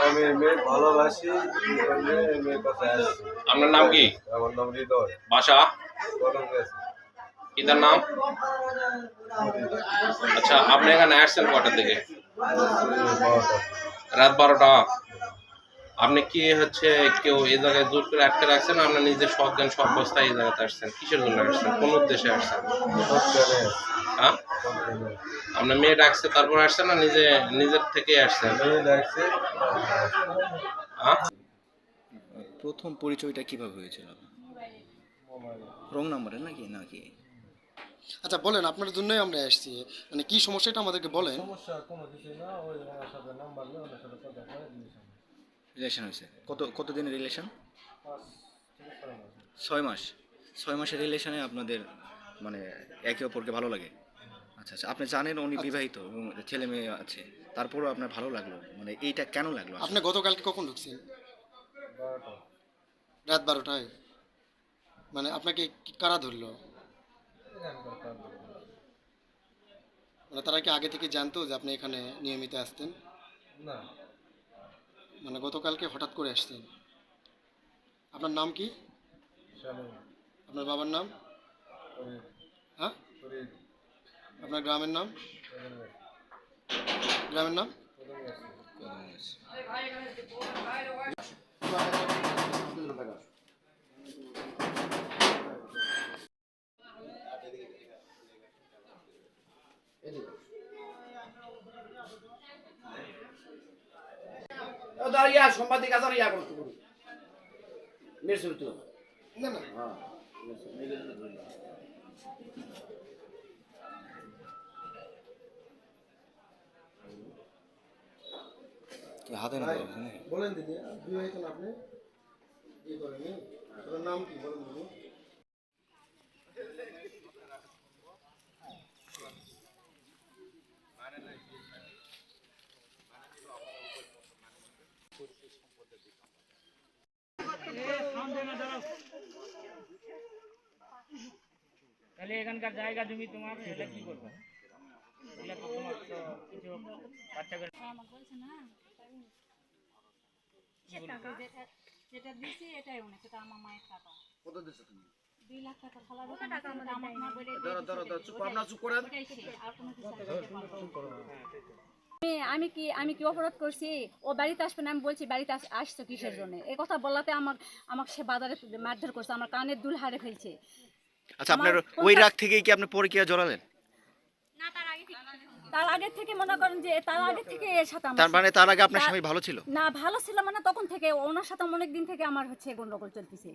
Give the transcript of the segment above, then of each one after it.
আমি মেয়ে ভালোবাসি, মেয়ের কাছে আসছি। আপনার নাম কি? আমার নাম হৃদয়। বাসা? পিতার নাম? আচ্ছা, আপনি এখানে আসছেন কটার দিকে? রাত 12টা। আপনি কি হচ্ছে কেউ এই জায়গায় জোর করে আটকে রাখছেন, আপনার নিজের সজ্ঞান অবস্থায় এই জায়গাতে আসছেন? কিসের জন্য আসছেন, কোন উদ্দেশ্যে আসছেন? হ্যাঁ, আপনার মেয়ে ডাকছে তারপর আসছেন না নিজের থেকে আসছেন? হ্যাঁ, প্রথম পরিচয়টা কিভাবে হয়েছিল? রং নাম্বারে নাকি? আচ্ছা বলেন, আপনার জন্যই আমরা আসছি, মানে কি সমস্যাটা আমাদেরকে বলেন। সমস্যা কোনো কিছু না, ওই ওনার সাথে নাম্বার নিয়ে ওনার সাথে কথা বলে দিয়েছেন। রিলেশন হয়েছে কতদিনের রিলেশন? 5 থেকে 6 মাস। 6 মাস। 6 মাসের রিলেশনে আপনাদের মানে একে অপরকে ভালো লাগে? আচ্ছা আচ্ছা, আপনি জানেন উনি বিবাহিত এবং ছেলে মেয়ে আছে, তারপরেও আপনার ভালো লাগলো, মানে এইটা কেন লাগলো? আপনি গতকালকে কখন ঢুকছেন? 12টা। রাত 12টায়? মানে আপনাকে কারা ধরলো? এখানকার কাজ। মানে তারা কি আগে থেকে জানতো যে আপনি এখানে নিয়মিত আসতেন? না, মানে গতকালকে হঠাৎ করে আসতেন? আপনার নাম কি? শামিম, আপনার বাবার নাম? ফরিদ, হ্যাঁ, ফরিদ, আপনার গ্রামের নাম? প্রথমে, গ্রামের নাম? প্রথমে আসছে। সাংবাদিক আছে ইয়া করতে পারি মেসে তো না না, হ্যাঁ হাতে না বলেন দিদি, বিয়ে হয়েছেন আপনি? বিয়ে করেনি? আপনার নাম কি বলেন দিদি? তাহলে এখানকার জায়গা জমি তোমার, এটা কি করবে? এটা তো তোমার তো কিছু বাচ্চা করে আমাকে বলছে না টাকা যেটা দিছি এটাই উনি, সেটা আমার মায়ের টাকা। কত দিছো তুমি? 2 লাখ টাকা খালা বেতন টাকা আমাকে না বলে ধরো চুপ, আপনারা চুপ করেন। ওটাই ছিল, আর কোনো কিছু আমি বলতে পারবো না। আমি কি অপরাধ করছি? ও বাড়িতে আসবে না, আমি বলছি বাড়িতে আসছো কিসের জন্য? এই কথা বলাতে আমাকে সে বাজারে মারধর করছে, আমার কানের দুল হারে ফেলছে। আচ্ছা, আপনার ওই রাগ থেকেই কি আপনি পরকীয়া জড়ালেন? না, তার আগে থেকে মনে করেন যে তার আগে থেকে এর সাথে আমার তার মানে তার আগে আপনার স্বামী ভালো ছিল? না, ভালো ছিল মানে তখন থেকে ওনার সাথে অনেক দিন থেকে আমার হচ্ছে গন্ডগোল চলতেছে,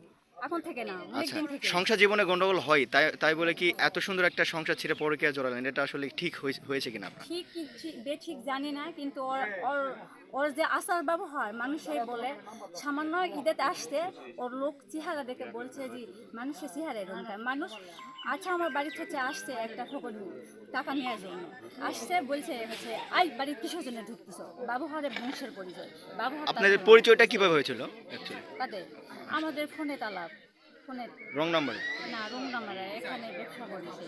এখন থেকে না, অনেক আচ্ছা, দিন থেকে। সংসার জীবনে গন্ডগোল হয়, তাই বলে কি এত সুন্দর একটা সংসার ছেড়ে পরকীয়া জড়ালেন? এটা আসলে ঠিক হয়েছে কিনা আপনার? ঠিক বেঠিক জানি না, কিন্তু ওর যে আচার ব্যবহার মানুষের বলে, সামান্য ঈদেতে আসতে ওর লোক চেহারা দেখে বলছে যে মানুষের চেহারা এরকম। মানুষ আচ্ছা আমার বাড়ি থেকে আসছে একটা খবর টাকা নেওয়ার জন্য আসছে, বলছে হচ্ছে আই বাড়ির কিসের জন্য ঢুকতেছো, ব্যবহারে বংশের পরিচয়। আপনাদের পরিচয়টা কিভাবে হয়েছিল অ্যাকচুয়ালি? তাদের আমাদের ফোনে তালাক, ফোনে রং নাম্বারে? না, রুম নাম্বারে। এখানে ব্যবসা করেছে।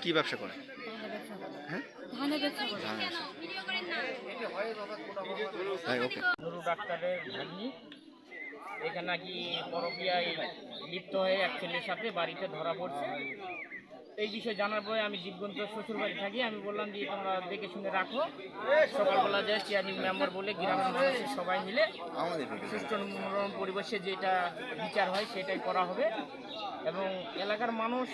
কি ব্যবসা করে? ধানের ব্যবসা করে। হ্যাঁ, ধানের ব্যবসা করে। হ্যাঁ, ওকে। নুরু ডাক্তারের ভাগ্নি এখানে নাকি পরকীয়ায় লিপ্ত হয়ে এক ছেলের সাথে বাড়িতে ধরা পড়ছে। এই বিষয়ে জানার পরে আমি জীবগন্ত শ্বশুর বাড়ি থাকি, আমি বললাম যে তোমরা দেখে শুনে রাখো, সকালবেলা যায় চেয়ারম্যান মেম্বার বলে গ্রামের মানুষের সবাই মিলে সুষ্ঠু মনোরম পরিবেশে যেটা বিচার হয় সেটাই করা হবে। এবং এলাকার মানুষ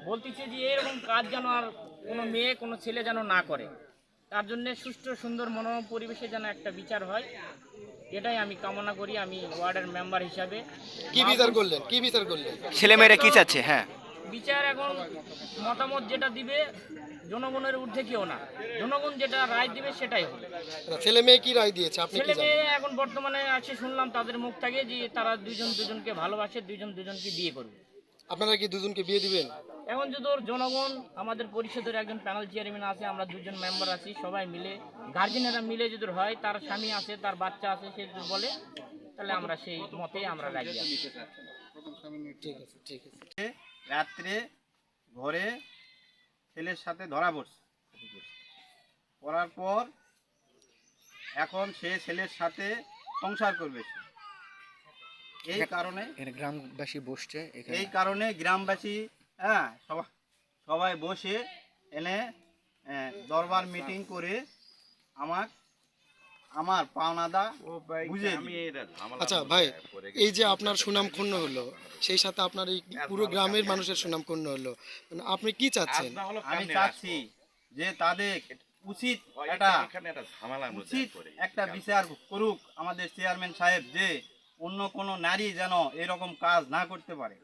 বলতেছে যে এরকম কাজ যেন আর কোনো মেয়ে কোনো ছেলে যেন না করে, তার জন্য সুষ্ঠু সুন্দর মনোরম পরিবেশে যেন একটা বিচার হয়, এটাই আমি কামনা করি। আমি ওয়ার্ডের মেম্বার হিসাবে কি বিচার করলেন? কি বিচার করলেন? ছেলেমেয়েরা কি চাচ্ছে? হ্যাঁ, বিচার এখন মতামত যেটা দিবে, জনগণের ঊর্ধ্বে কেউ না, জনগণ যেটা রায় দিবে সেটাই হবে। ছেলে মেয়ে কি রায় দিয়েছে আপনি কি ছেলে জানেন? মেয়ে এখন বর্তমানে আছে, শুনলাম তাদের মুখ থেকে যে তারা দুজনকে ভালোবাসে, দুজনকে বিয়ে করবে। আপনারা কি দুজনকে বিয়ে দিবেন? এখন যদি ওর জনগণ, আমাদের পরিষদের একজন প্যানেল চেয়ারম্যান আছে, আমরা 2জন মেম্বার আছি, সবাই মিলে গার্জেনেরা মিলে যদি হয়, তার স্বামী আছে, তার বাচ্চা আছে, সে যদি বলে, তাহলে আমরা সেই মতেই আমরা রাজি আছি। ঠিক আছে, ঠিক আছে। রাত্রে ঘরে ছেলের সাথে ধরা পড়ছে, পড়ার পর এখন সে ছেলের সাথে সংসার করবে সে। এই কারণে এখানে গ্রামবাসী বসছে এখানে এই কারণে গ্রামবাসী হ্যাঁ সবাই বসে এনে দরবার মিটিং করে আমার পাওনাদা বুঝে দিবে। আচ্ছা ভাই, এই যে আপনার সুনাম ক্ষুণ্ণ হলো, সেই সাথে আপনার এই পুরো গ্রামের মানুষের সুনাম ক্ষুণ্ণ হলো, মানে আপনি কি চাচ্ছেন? আমি চাচ্ছি যে তাদের উচিত একটা বিচার করুক আমাদের চেয়ারম্যান সাহেব, যে অন্য কোনো নারী যেন এরকম কাজ না করতে পারে।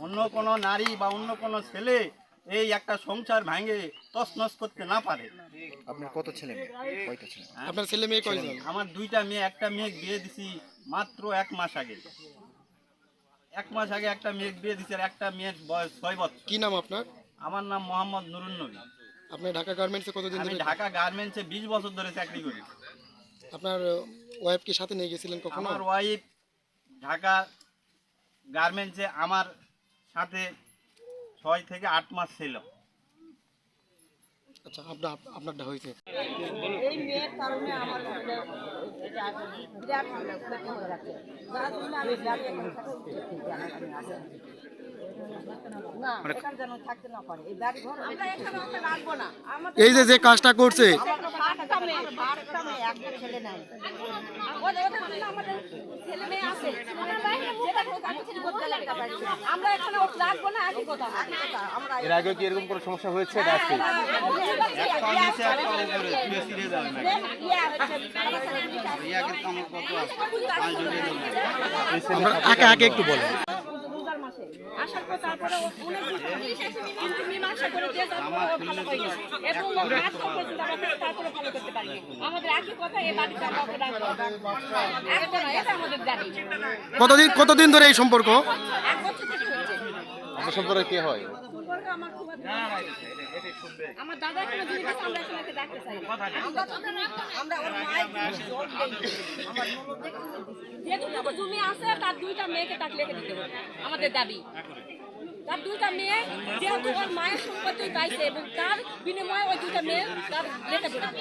অন্য কোনো নারী বা অন্য কোনো ছেলে এই একটা সংসার ভাঙে তছনছ করতে না পারে। আপনার কত ছেলে মেয়ে? কয়টা ছেলে? আপনার ছেলে মেয়ে কয়জন? আমার 2টা মেয়ে, একটা মেয়ে বিয়ে দিছি মাত্র 1 মাস আগে। 1 মাস আগে একটা মেয়ে বিয়ে দিছি, আর একটা মেয়ের বয়স 6 বছর। কি নাম আপনার? আমার নাম মোহাম্মদ নুরুন নবী। আপনি ঢাকা গার্মেন্টসে কতদিন আমি ধরে? ঢাকা গার্মেন্টসে 20 বছর ধরে চাকরি করি। আপনার ওয়াইফ কি সাথে নিয়ে গেছিলেন কখনো? আমার ওয়াইফ ঢাকা গার্মেন্টসে আমার সাথে 6 থেকে 8 মাস ছিল। আচ্ছা, আপনারটা হয়েছে। এই মেয়ের কারণে আমার এটা বিরাট ক্ষতি হয়ে যাচ্ছে, যার জন্য আমি বিরাট না এখানে যেন থাকতে না পারে। এই বাড়ি ঘর আমরা এখানে ওকে রাখবো না। এই যে কাজটা করছে, বারটা মেয়ে একটা ছেলে নাই, ওদের আমাদের ছেলে মেয়ে আছে, আমরা এখানে ওকে রাখবো না। একই কথা আমরা এর আগে কি এরকম কোনো সমস্যা হয়েছে? আগে আগে একটু বলেন। আসার পর তারপরে কিন্তু মীমাংসা করে দিয়ে ভালো হয়ে গেছে এবং রাত পর্যন্ত আমরা তারপরে ভালো করতে পারি। আমাদের একই কথা, এই বাড়িতে আমরা ওকে রাখবো, এটা আমাদের দাবি। কতদিন ধরে এই সম্পর্ক? 1 বছর থেকে হচ্ছে। আপনার সম্পর্কে কি হয়? সম্পর্ক আমার খুব আমার দাদা এখানে জমি আছে, আমরা এখানে ডাকতে চাই আমরা ওর মায়ের জল দেই। আমার যেহেতু জমি আছে তার 2টা মেয়েকে তাকে লেখে দিতে হবে, আমাদের দাবি। তার 2টা মেয়ে যেহেতু ওর মায়ের সম্পত্তি পাইছে এবং তার বিনিময়ে ওই 2টা মেয়ে তার লেখে দিতে হবে।